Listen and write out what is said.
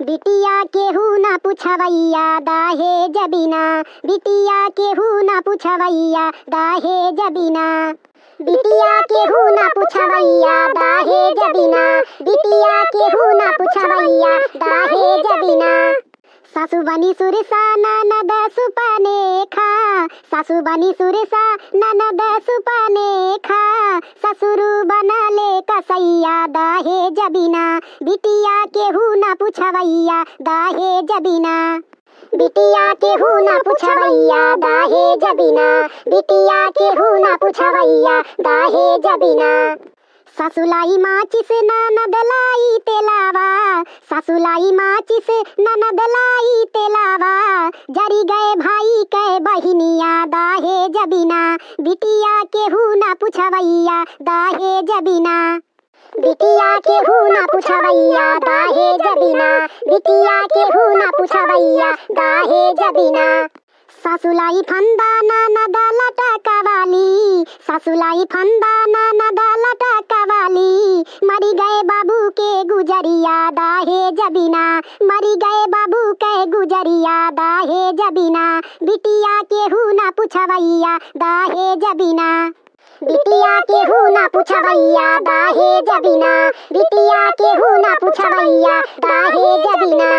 बिटिया केहू ना पुछवैया दहेज बिना, बिटिया केहू ना पुछवैया दहेज बिना, बिटिया केहू ना पुछवैया दहेज बिना, बिटिया केहू ना पुछवैया दहेज बिना। सासु बनी सुरसा ननद सुपनेखा, सासु बनी सुरसा ननद सुपनेखा, ससुर बनले कसैया दहेज बिना, बिटिया केहू ना पुछवैया दहेज बिना, बिटिया केहू ना पुछवैया दहेज बिना, बिटिया केहू ना पुछवैया दहेज बिना। ससुलाई माचिस ननद लाई तेलावा, ससुलाई माचिस ननद लाई तेलावा, जरी गए भाई के बहिनिया दहेज बिना, बिटिया केहू ना पुछवैया दहेज बिना, बिटिया केहू ना पुछवैया दहेज बिना, बिटिया केहू ना पुछवैया दहेज बिना। ससुलाई फंदा ननद लटकवाली, ससुलाई फंदा ननद लटकवाली, मरी गए बाबू के गुजरिया दहेज बिना, मरी गए बाबू के गुजरिया दहेज बिना, बिटिया केहू ना पुछवैया दहेज बिना, बिटिया केहू ना पुछवैया दहेज बिना, बिटिया केहू ना पुछवैया दहेज बिना।